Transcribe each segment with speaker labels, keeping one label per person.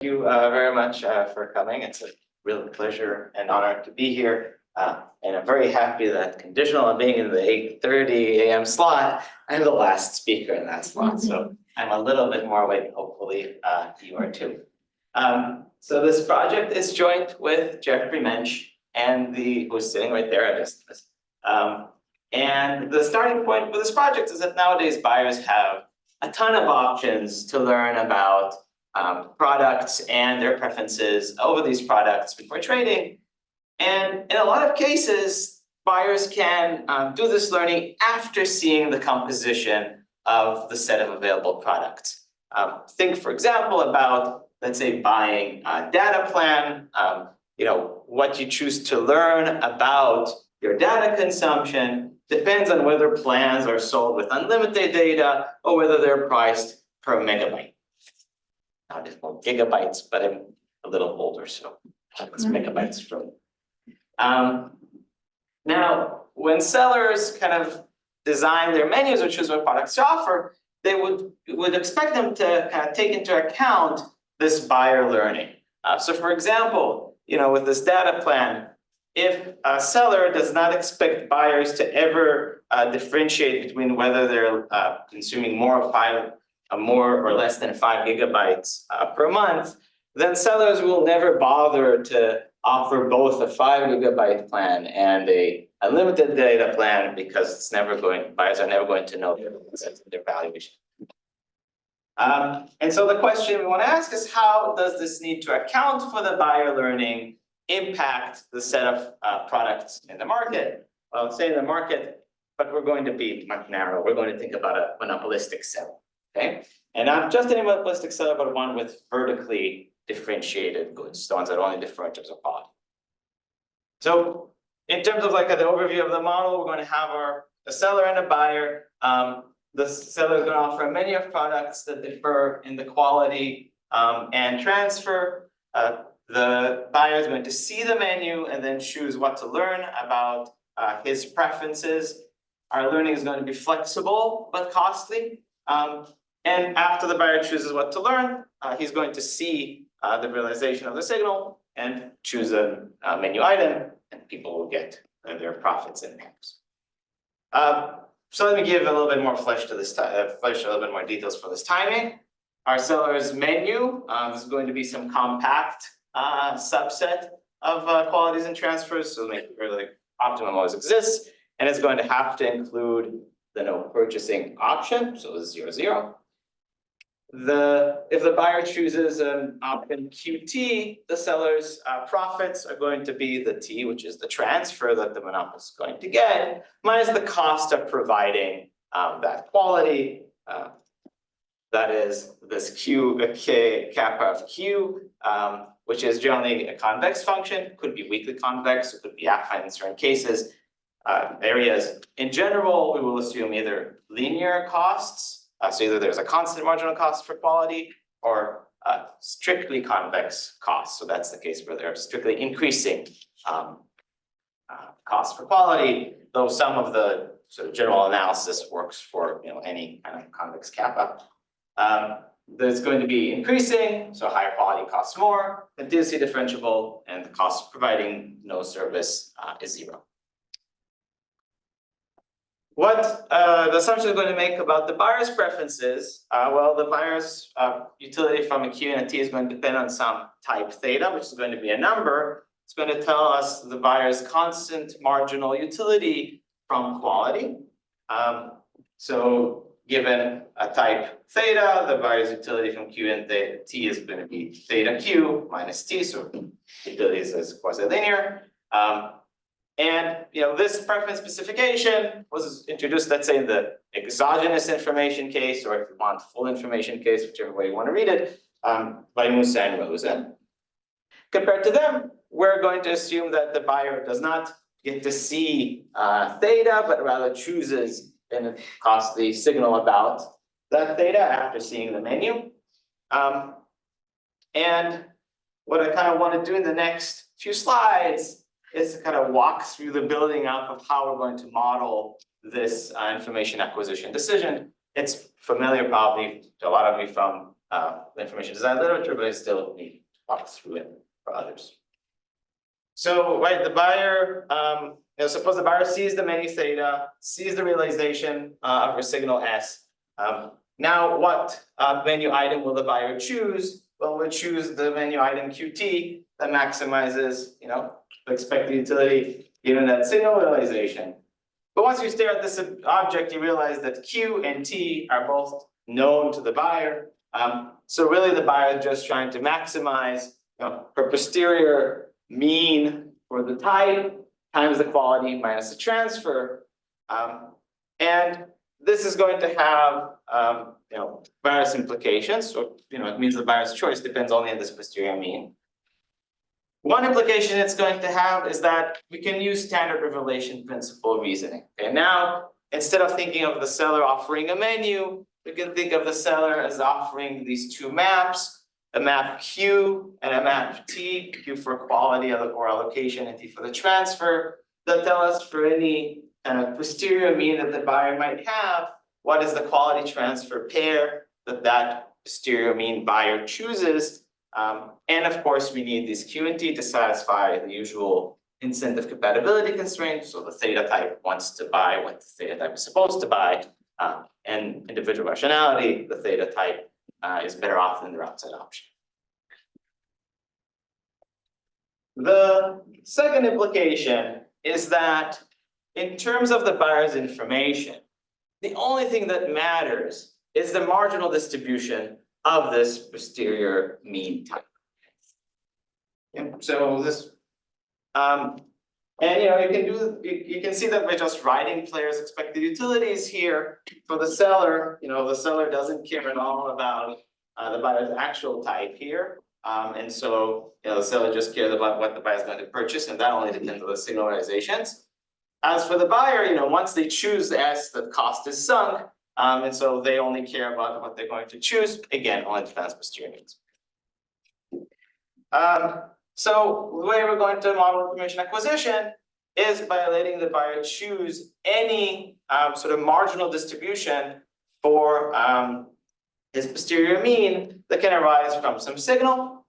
Speaker 1: Thank you very much for coming. It's a real pleasure and honor to be here. And I'm very happy that conditional on being in the 8:30 a.m. slot, I'm the last speaker in that slot. So I'm a little bit more awake, hopefully you are too. So this project is joint with Jeffrey Mensch and who's sitting right there. And the starting point for this project is that nowadays buyers have a ton of options to learn about products and their preferences over these products before trading. And in a lot of cases, buyers can do this learning after seeing the composition of the set of available products. Think, for example, about, let's say, buying a data plan. What you choose to learn about your data consumption depends on whether plans are sold with unlimited data or whether they're priced per megabyte. Now it's called gigabytes, but I'm a little older, so it's megabytes from. Now, when sellers kind of design their menus or choose what products to offer, they would expect them to kind of take into account this buyer learning. So for example, with this data plan, if a seller does not expect buyers to ever differentiate between whether they're consuming more or less than 5 gigabytes per month, then sellers will never bother to offer both a 5 gigabyte plan and a unlimited data plan because buyers are never going to know their valuation. And so the question we want to ask is, how does this need to account for the buyer learning impact the set of products in the market? Well, say in the market, but we're going to be much narrower. We're going to think about a monopolistic seller, okay? And not just any monopolistic seller, but one with vertically differentiated goods, the ones that only differ in terms of quality. So in terms of the overview of the model, we're going to have a seller and a buyer. The seller is going to offer a menu of products that differ in the quality and transfer. The buyer is going to see the menu and then choose what to learn about his preferences. Our learning is going to be flexible but costly. And after the buyer chooses what to learn, he's going to see the realization of the signal and choose a menu item, and people will get their profits in pairs. So let me give a little bit more flesh to this, a little bit more details for this timing. Our seller's menu is going to be some compact subset of qualities and transfers, so make sure the optimum always exists, and it's going to have to include the no purchasing option, so it's 0, 0. If the buyer chooses an option QT, the seller's profits are going to be the T, which is the transfer that the monopolist is going to get, minus the cost of providing that quality. That is this kappa of Q, which is generally a convex function, could be weakly convex, it could be affine in certain cases, areas. In general, we will assume either linear costs, so either there's a constant marginal cost for quality or strictly convex costs. So that's the case where they're strictly increasing cost for quality, though some of the sort of general analysis works for any kind of convex kappa. There's going to be increasing, so higher quality costs more, continuously differentiable, and the cost of providing no service is 0. What the assumption is going to make about the buyer's preferences? Well, the buyer's utility from a Q and a T is going to depend on some type theta, which is going to be a number. It's going to tell us the buyer's constant marginal utility from quality. So given a type theta, the buyer's utility from Q and T is going to be theta Q minus T, so utility is quasi-linear. And this preference specification was introduced, let's say, in the exogenous information case, or if you want full information case, whichever way you want to read it, by Musa and Rosen. Compared to them, we're going to assume that the buyer does not get to see theta, but rather chooses a costly signal about that theta after seeing the menu. And what I kind of want to do in the next few slides is to kind of walk through the building up of how we're going to model this information acquisition decision. It's familiar probably to a lot of you from the information design literature, but I still need to walk through it for others. So, right, the buyer, suppose the buyer sees the menu theta, sees the realization of her signal S. Now, what menu item will the buyer choose? Well, we'll choose the menu item QT that maximizes, the expected utility given that signal realization. But once you stare at this object, you realize that Q and T are both known to the buyer. So really, the buyer is just trying to maximize, her posterior mean for the type times the quality minus the transfer, and this is going to have various implications. So it means the buyer's choice depends only on this posterior mean. One implication it's going to have is that we can use standard revelation principle reasoning. Okay, now instead of thinking of the seller offering a menu, we can think of the seller as offering these two maps, a map Q and a map T, Q for quality or allocation and T for the transfer, that tell us for any kind of posterior mean that the buyer might have, what is the quality transfer pair that posterior mean buyer chooses. And of course, we need these Q and T to satisfy the usual incentive compatibility constraints. So the theta type wants to buy what the theta type is supposed to buy. And individual rationality, the theta type is better off than the outside option. The second implication is that in terms of the buyer's information, the only thing that matters is the marginal distribution of this posterior mean type. So this, and you can see that by just writing players' expected utilities here for the seller. The seller doesn't care at all about the buyer's actual type here, and so the seller just cares about what the buyer is going to purchase, and that only depends on the signal realizations. As for the buyer, once they choose S, the cost is sunk, and so they only care about what they're going to choose. Again, only depends on posterior means. So the way we're going to model information acquisition is by letting the buyer choose any sort of marginal distribution for his posterior mean that can arise from some signal.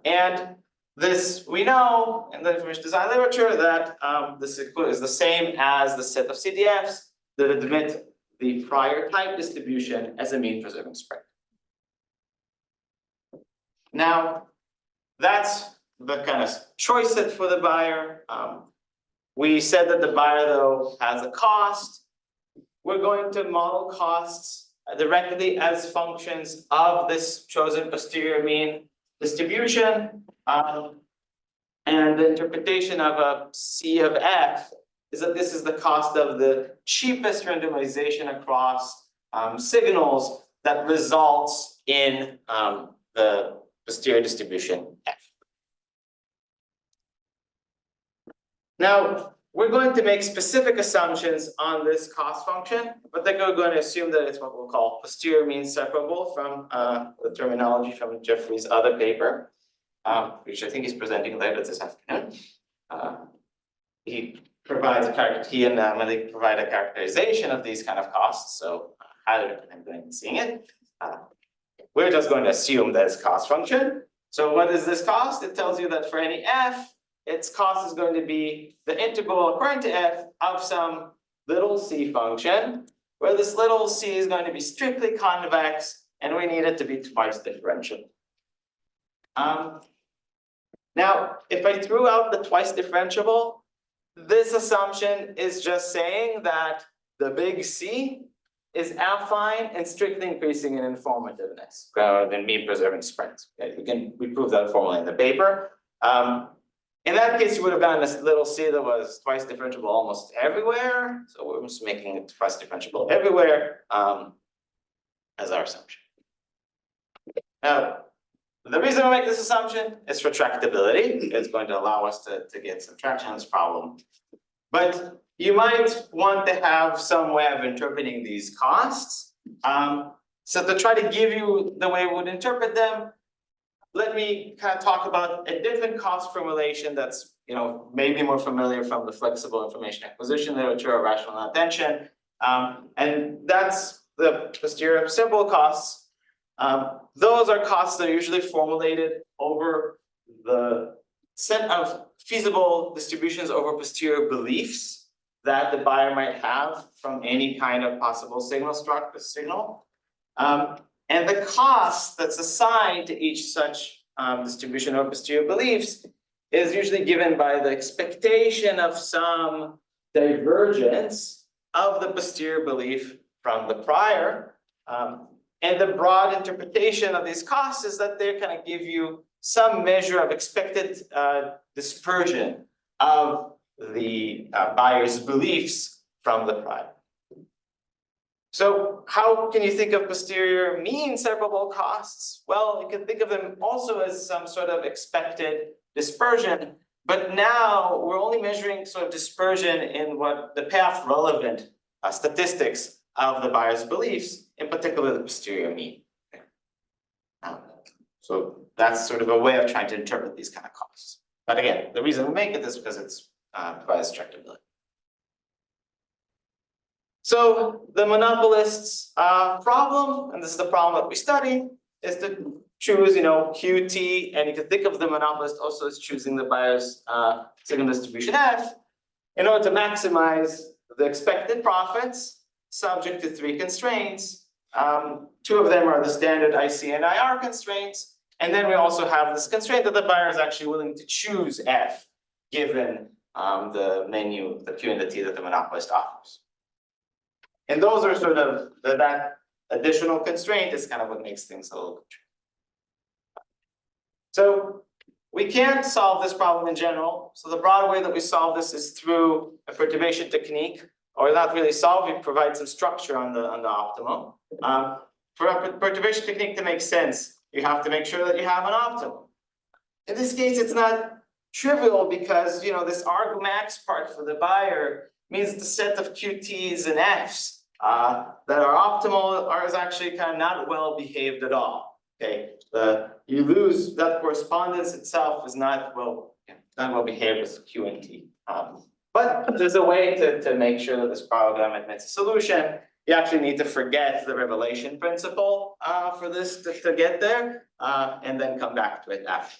Speaker 1: And this, we know in the information design literature that this is the same as the set of CDFs that admit the prior type distribution as a mean preserving spread. Now, that's the kind of choice set for the buyer. We said that the buyer, though, has a cost. We're going to model costs directly as functions of this chosen posterior mean distribution. And the interpretation of a C of F is that this is the cost of the cheapest randomization across signals that results in the posterior distribution F. Now, we're going to make specific assumptions on this cost function, but then we're going to assume that it's what we'll call posterior mean separable from the terminology from Jeffrey's other paper, which I think he's presenting later this afternoon. He provides he and Malik provide a characterization of these kind of costs, so I highly recommend going and seeing it. We're just going to assume that it's cost function. So what is this cost? It tells you that for any F, its cost is going to be the integral according to F of some little c function, where this little c is going to be strictly convex, and we need it to be twice differentiable. Now, if I threw out the twice differentiable, this assumption is just saying that the big C is affine and strictly increasing in informativeness rather than mean preserving spreads. Okay, we proved that formula in the paper. In that case, you would have gotten this little c that was twice differentiable almost everywhere. So we're just making it twice differentiable everywhere as our assumption. Now, the reason we make this assumption is for tractability. It's going to allow us to get some traction on this problem. But you might want to have some way of interpreting these costs. So to try to give you the way we would interpret them, let me kind of talk about a different cost formulation that's maybe more familiar from the flexible information acquisition literature or rational attention. And that's the posterior simple costs. Those are costs that are usually formulated over the set of feasible distributions over posterior beliefs that the buyer might have from any kind of possible signal. And the cost that's assigned to each such distribution over posterior beliefs is usually given by the expectation of some divergence of the posterior belief from the prior. And the broad interpretation of these costs is that they kind of give you some measure of expected dispersion of the buyer's beliefs from the prior. So how can you think of posterior mean separable costs? Well, you can think of them also as some sort of expected dispersion, but now we're only measuring sort of dispersion in what the path relevant statistics of the buyer's beliefs, in particular the posterior mean. So that's sort of a way of trying to interpret these kind of costs. But again, the reason we make it is because it's provides tractability. So the monopolist's problem, and this is the problem that we study, is to choose, QT, and you can think of the monopolist also as choosing the buyer's signal distribution F in order to maximize the expected profits subject to 3 constraints. 2 of them are the standard IC and IR constraints. And then we also have this constraint that the buyer is actually willing to choose F given the menu, the Q and the T that the monopolist offers. And those are sort of that additional constraint is kind of what makes things a little bit tricky. So we can't solve this problem in general. So the broad way that we solve this is through a perturbation technique, or not really solve, we provide some structure on the optimum. For a perturbation technique to make sense, you have to make sure that you have an optimum. In this case, it's not trivial because this argmax part for the buyer means the set of QTs and Fs that are optimal is actually kind of not well behaved at all. Okay, you lose that correspondence itself is not well behaved with Q and T. But there's a way to make sure that this problem admits a solution. You actually need to forget the revelation principle for this to get there, and then come back to it after.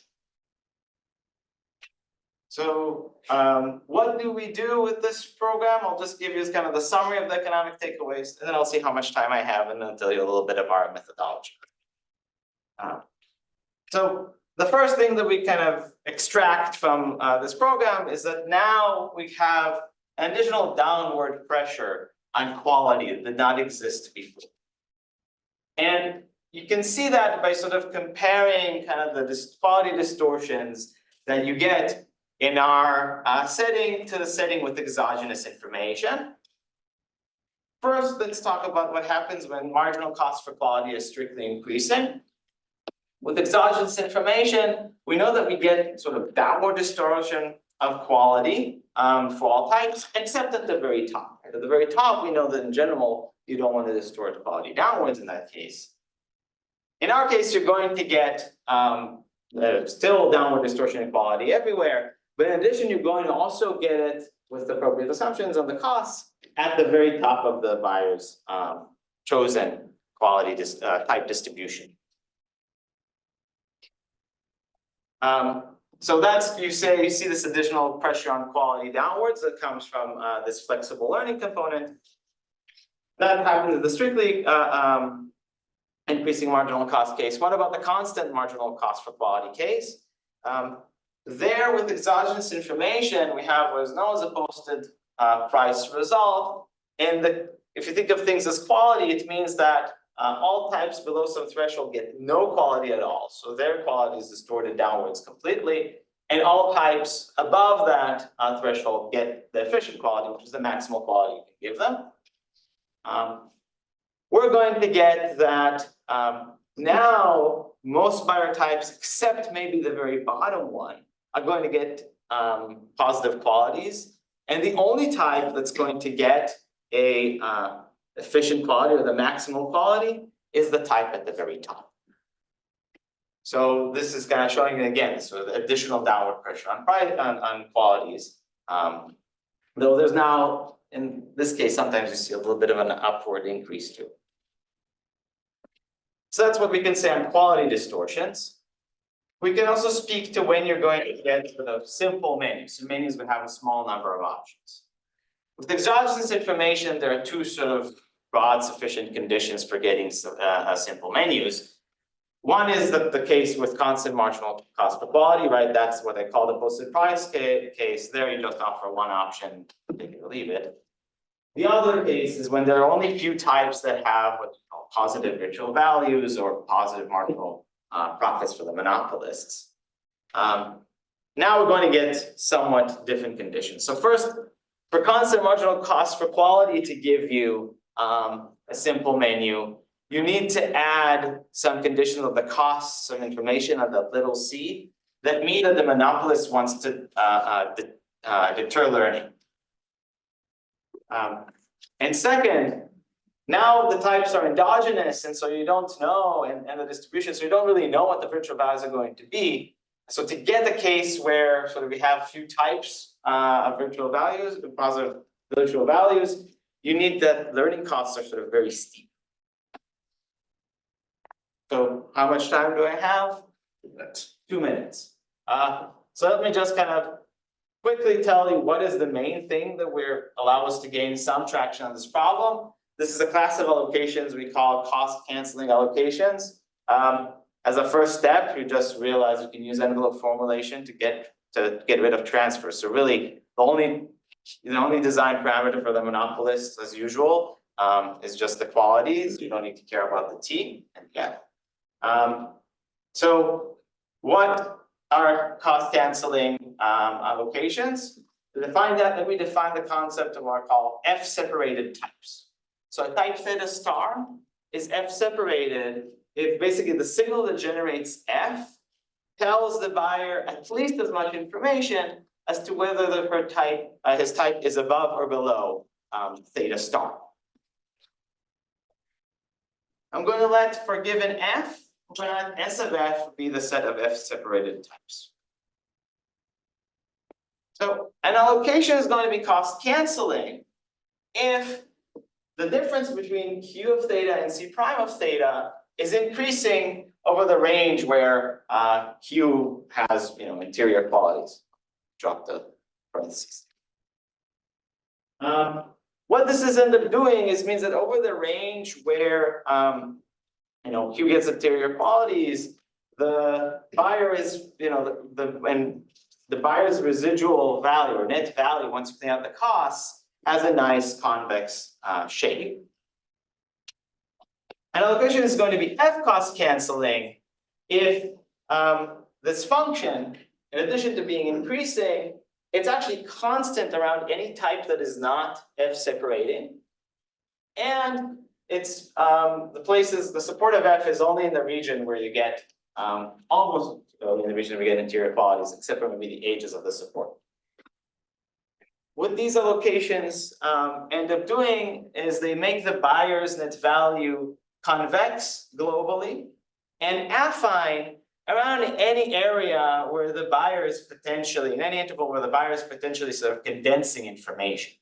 Speaker 1: So what do we do with this program? I'll just give you kind of the summary of the economic takeaways, and then I'll see how much time I have, and then tell you a little bit of our methodology. So the first thing that we kind of extract from this program is that now we have an additional downward pressure on quality that did not exist before. And you can see that by sort of comparing kind of the quality distortions that you get in our setting to the setting with exogenous information. First, let's talk about what happens when marginal cost for quality is strictly increasing. With exogenous information, we know that we get sort of downward distortion of quality for all types, except at the very top. At the very top, we know that in general, you don't want to distort quality downwards in that case. In our case, you're going to get still downward distortion in quality everywhere, but in addition, you're going to also get it with appropriate assumptions on the costs at the very top of the buyer's chosen quality type distribution. So that's, you see this additional pressure on quality downwards that comes from this flexible learning component. That happens in the strictly increasing marginal cost case. What about the constant marginal cost for quality case? There with exogenous information, we have what is known as a posted price result. And if you think of things as quality, it means that all types below some threshold get no quality at all. So their quality is distorted downwards completely. And all types above that threshold get the efficient quality, which is the maximal quality you can give them. We're going to get that now most buyer types, except maybe the very bottom one, are going to get positive qualities. And the only type that's going to get a efficient quality or the maximal quality is the type at the very top. So this is kind of showing again sort of additional downward pressure on qualities. Though there's now, in this case, sometimes you see a little bit of an upward increase too. So that's what we can say on quality distortions. We can also speak to when you're going to get sort of simple menus. So menus would have a small number of options. With exogenous information, there are two sort of broad sufficient conditions for getting simple menus. One is the case with constant marginal cost for quality, right? That's what they call the posted price case. There you just offer one option, take it or leave it. The other case is when there are only few types that have what we call positive virtual values or positive marginal profits for the monopolists. Now we're going to get somewhat different conditions. So first, for constant marginal cost for quality to give you a simple menu, you need to add some conditions of the costs of information of the little c that mean that the monopolist wants to deter learning. And second, now the types are endogenous, and so you don't know, and the distribution, so you don't really know what the virtual values are going to be. So to get the case where sort of we have few types of virtual values, positive virtual values, you need that learning costs are sort of very steep. So how much time do I have? 2 minutes. So let me just kind of quickly tell you what is the main thing that will allow us to gain some traction on this problem. This is a class of allocations we call cost canceling allocations. As a first step, you just realize you can use envelope formulation to get rid of transfers. So really, the only design parameter for the monopolist, as usual, is just the qualities. You don't need to care about the T and F. So what are cost canceling allocations? To define that, let me define the concept of what I call F separated types. So a type theta star is F separated if basically the signal that generates F tells the buyer at least as much information as to whether his type is above or below theta star. I'm going to let, for given F, let S of F be the set of F separated types. So an allocation is going to be cost canceling if the difference between Q of theta and C prime of theta is increasing over the range where Q has interior qualities. Drop the parentheses. What this is end up doing is means that over the range where Q gets interior qualities, the buyer is when the buyer's residual value or net value, once you clean out the costs, has a nice convex shape. An allocation is going to be F cost canceling if this function, in addition to being increasing, it's actually constant around any type that is not F separating. And it's the support of F is only in the region where you get almost in the region where we get interior qualities, except for maybe the ages of the support. What these allocations end up doing is they make the buyer's net value convex globally and affine around any area where the buyer is potentially, in any interval where the buyer is potentially sort of condensing information.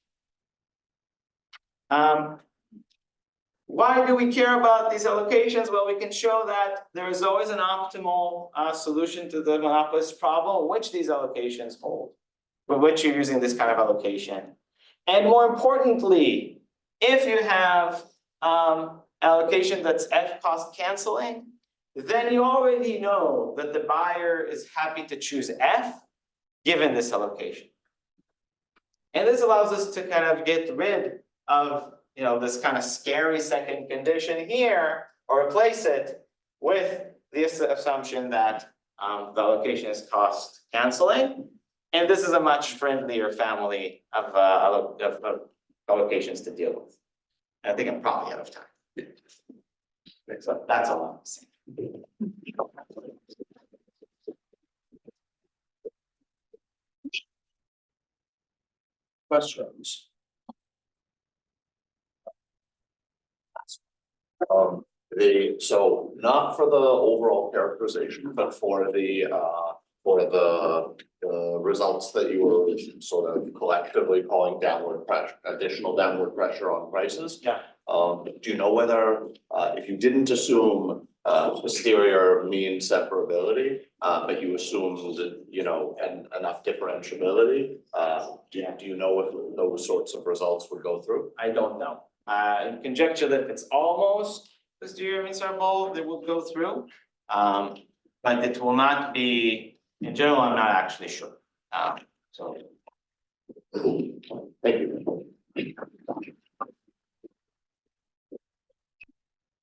Speaker 1: Why do we care about these allocations? Well, we can show that there is always an optimal solution to the monopolist problem, which these allocations hold, for which you're using this kind of allocation. And more importantly, if you have allocation that's F cost canceling, then you already know that the buyer is happy to choose F given this allocation. And this allows us to kind of get rid of this kind of scary second condition here, or replace it with this assumption that the allocation is cost canceling. And this is a much friendlier family of allocations to deal with. And I think I'm probably out of time. So that's all I'm saying.
Speaker 2: Questions? So not for the overall characterization, but for the results that you were sort of collectively calling downward pressure, additional downward pressure on prices.
Speaker 1: Yeah.
Speaker 2: Do you know whether if you didn't assume posterior mean separability, but you assumed, and enough differentiability. Do you know if those sorts of results would go through?
Speaker 1: I don't know. Conjecture that if it's almost posterior inseparable, they will go through. But it will not be, in general, I'm not actually sure. So.
Speaker 2: Thank you.